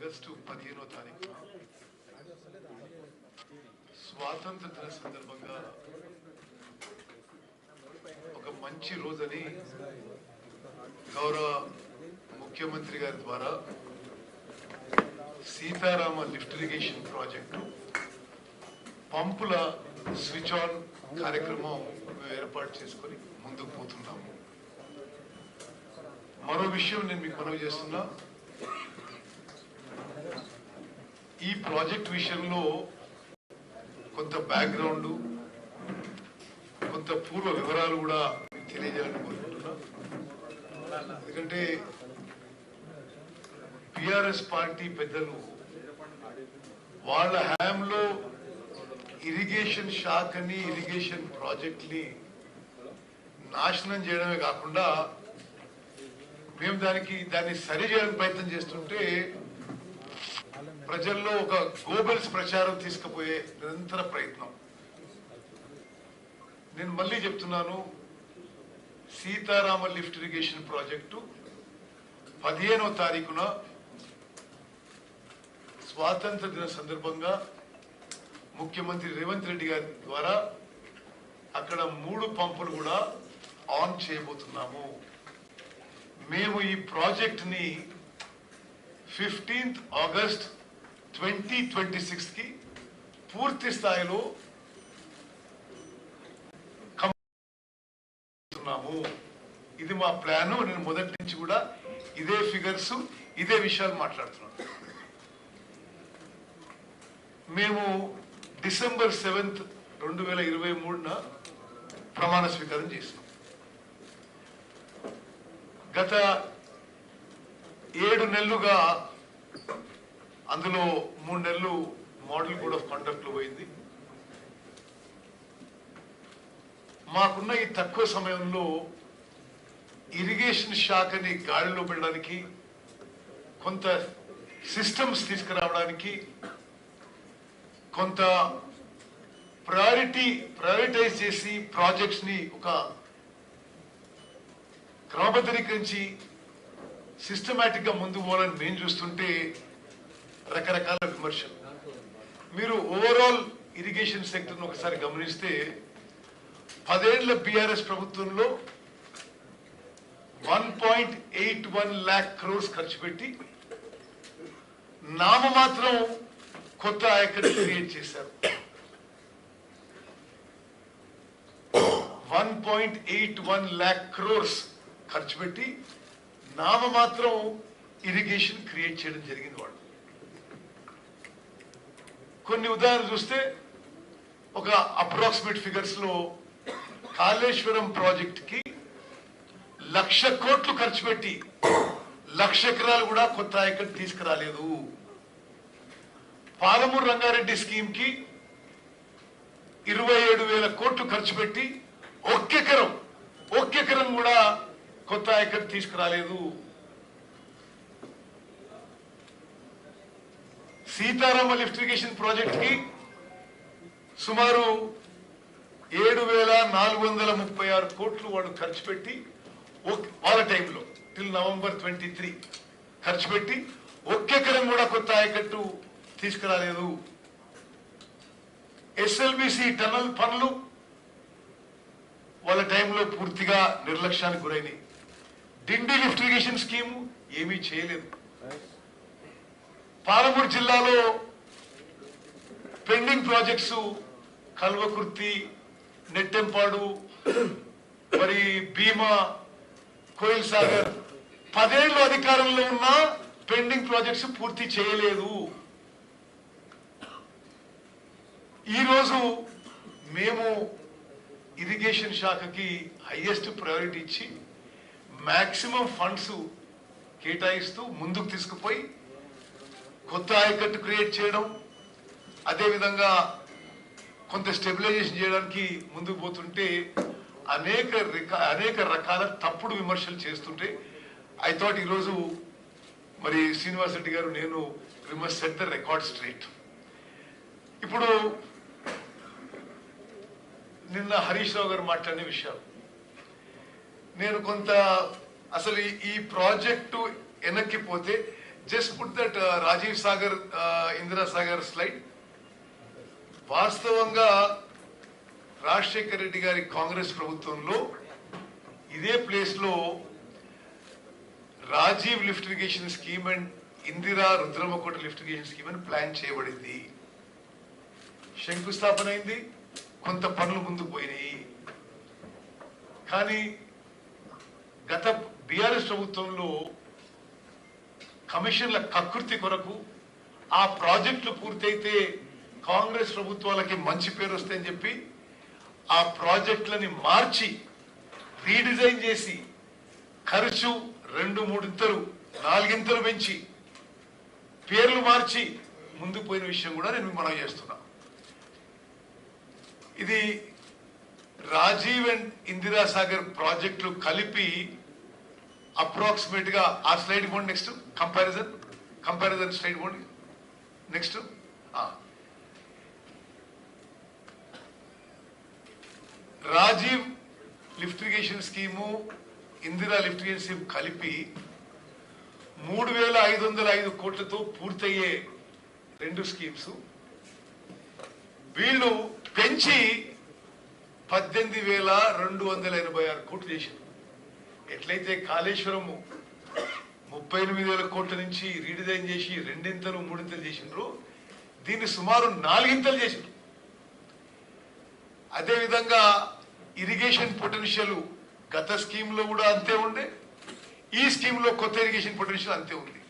August 15వ తారీఖున స్వాతంత్ర దిన సందర్భంగా ఒక మంచి రోజని గౌరవ ముఖ్యమంత్రి గారి ద్వారా సీతారామ లిఫ్ట్ ఇరిగేషన్ ప్రాజెక్టు పంపుల స్విచ్ ఆన్ కార్యక్రమం ఏర్పాటు చేసుకొని ముందుకు పోతున్నాము. మరో విషయం నేను మీకు మనవి చేస్తున్నా, ఈ ప్రాజెక్ట్ విషయంలో కొంత బ్యాక్గ్రౌండ్, కొంత పూర్వ వివరాలు కూడా తెలియజేయాలని కోరుకుంటున్నా. ఎందుకంటే టిఆర్ఎస్ పార్టీ పెద్దలు వాళ్ళ హయాంలో ఇరిగేషన్ శాఖని, ఇరిగేషన్ ప్రాజెక్ట్ ని నాశనం చేయడమే కాకుండా మేము దాన్ని సరి చేయడానికి ప్రయత్నం చేస్తుంటే ప్రజల్లో ఒక గోబెల్స్ ప్రచారం తీసుకుపోయే నిరంతర ప్రయత్నం. నేను మళ్ళీ చెప్తున్నాను, సీతారామ లిఫ్ట్ ఇరిగేషన్ ప్రాజెక్టు 15వ తారీఖున స్వాతంత్ర దిన సందర్భంగా ముఖ్యమంత్రి రేవంత్ రెడ్డి గారి ద్వారా అక్కడ 3 పంపులు కూడా ఆన్ చేయబోతున్నాము. మేము ఈ ప్రాజెక్ట్ ని 15th ఆగస్ట్ 2026 కి పూర్తి స్థాయిలో ఇది మా ప్లాను. నేను మొదటి నుంచి కూడా ఇదే ఫిగర్స్, ఇదే విషయాలు మాట్లాడుతున్నాను. మేము డిసెంబర్ 7th 2023న ప్రమాణ స్వీకారం చేసినాం. గత 7 నెలలుగా అందులో 3 నెలలు మోడల్ కోడ్ ఆఫ్ కండక్ట్ లో పోయింది. మాకున్న ఈ తక్కువ సమయంలో ఇరిగేషన్ శాఖని గాడిలో పెట్టడానికి, కొంత సిస్టమ్స్ తీసుకురావడానికి, కొంత ప్రయారిటైజ్ చేసి ప్రాజెక్ట్స్ ని ఒక క్రమబద్ధీకరించి సిస్టమేటిక్ గా ముందుకు పోవాలని మేము చూస్తుంటే రకరకాల విమర్శలు. మీరు ఓవరాల్ ఇరిగేషన్ సెక్టర్ ఒకసారి గమనిస్తే 10 ఏళ్ల బీఆర్ఎస్ ప్రభుత్వంలో 1.81 lakh crores ఖర్చు పెట్టి నామమాత్రం కొత్త ఆయకట్టు క్రియేట్ చేశారు. 1.81 lakh crores ఖర్చు పెట్టి నామమాత్రం ఇరిగేషన్ క్రియేట్ చేయడం జరిగింది. వాళ్ళు కొన్ని ఉదాహరణలు చూస్తే ఒక అప్రాక్సిమేట్ ఫిగర్స్ లో కాళేశ్వరం ప్రాజెక్ట్ కి 1,00,000 కోట్లు ఖర్చు పెట్టి 1,00,000 ఎకరాలు కూడా కొత్త ఆయకట్టు తీసుకురాలేదు. పాలమూరు రంగారెడ్డి స్కీమ్ కి 27,000 కోట్లు ఖర్చు పెట్టి ఒక్క ఎకరం కూడా కొత్త ఆయకట్టు తీసుకురాలేదు. సీతారామ లిఫ్ట్ ఇరిగేషన్ ప్రాజెక్ట్ కి సుమారు 7,436 కోట్లు వాళ్ళు ఖర్చు పెట్టి వాళ్ళ టైంలో టిల్ నవంబర్ 23 ఖర్చు పెట్టి ఒక్క ఎకరం కూడా కొత్త ఆయకట్టు తీసుకురాలేదు. ఎస్ఎల్బిసి టనల్ పనులు వాళ్ళ టైంలో పూర్తిగా నిర్లక్ష్యానికి గురైనాయి. డిండి లిఫ్ట్ ఇరిగేషన్ స్కీమ్ ఏమీ చేయలేదు. పాలమూరు జిల్లాలో పెండింగ్ ప్రాజెక్ట్స్ కల్వకుర్తి, నెట్టెంపాడు, మరి భీమా, కోయిల్ సాగర్ 10 ఏళ్ళు అధికారంలో ఉన్న పెండింగ్ ప్రాజెక్ట్స్ పూర్తి చేయలేదు. ఈరోజు మేము ఇరిగేషన్ శాఖకి హైయెస్ట్ ప్రయారిటీ ఇచ్చి మాక్సిమం ఫండ్స్ కేటాయిస్తూ ముందుకు తీసుకుపోయి కొత్త ఆయకట్టు క్రియేట్ చేయడం, అదేవిధంగా కొంత స్టెబిలైజేషన్ చేయడానికి ముందుకు పోతుంటే అనేక రకాల తప్పుడు విమర్శలు చేస్తుంటే ఐ థాట్ ఈరోజు మరి శ్రీనివాస్ రెడ్డి గారు, నేను we must set the record straight. ఇప్పుడు నిన్న హరీష్ రావు గారు మాట్లాడిన విషయాలు నేను కొంత అసలు ఈ ప్రాజెక్టు వెనక్కిపోతే just put that Rajiv Sagar Indira Sagar slide. వాస్తవంగా రాజశేఖర రెడ్డి గారి కాంగ్రెస్ ప్రభుత్వంలో ఇదే ప్లేస్ లో Rajiv lift irrigation scheme and Indira Rudramakota lift irrigation scheme అని ప్లాన్ చేయబడింది. శంకుస్థాపన అయింది, కొంత పనులు ముందుకు పోయినాయి. కానీ గత బీఆర్ఎస్ ప్రభుత్వంలో కమిషన్ల కకృతి కొరకు ఆ ప్రాజెక్టులు పూర్తయితే కాంగ్రెస్ ప్రభుత్వాలకి మంచి పేరు వస్తాయని చెప్పి ఆ ప్రాజెక్టులని మార్చి రీడిజైన్ చేసి ఖర్చు 2-3 4 పెంచి పేర్లు మార్చి ముందుకు పోయిన విషయం కూడా నేను మనవి చేస్తున్నా. ఇది రాజీవ్ అండ్ ఇందిరా సాగర్ ప్రాజెక్టులు కలిపి అప్రాక్సిమేట్ గా ఆ స్లైడ్ పోండి. నెక్స్ట్ కంపారిజన్ స్లైడ్ పోండి. Next Rajiv lift irrigation scheme Indira lift irrigation scheme కలిపి 3,505 కోట్లతో పూర్తయ్యే 2 స్కీమ్స్. వీళ్ళు పెంచి 18,286 కోట్లు చేశారు. ఎట్లయితే కాళేశ్వరము 38,000 కోట్ల నుంచి రీడిజైన్ చేసి 2-3 చేసిండ్రు, దీన్ని సుమారు 4 చేసిండ్రు. అదేవిధంగా ఇరిగేషన్ పొటెన్షియల్ గత స్కీమ్ లో కూడా అంతే ఉండే, ఈ స్కీమ్ లో కొత్త ఇరిగేషన్ పొటెన్షియల్ అంతే ఉంది.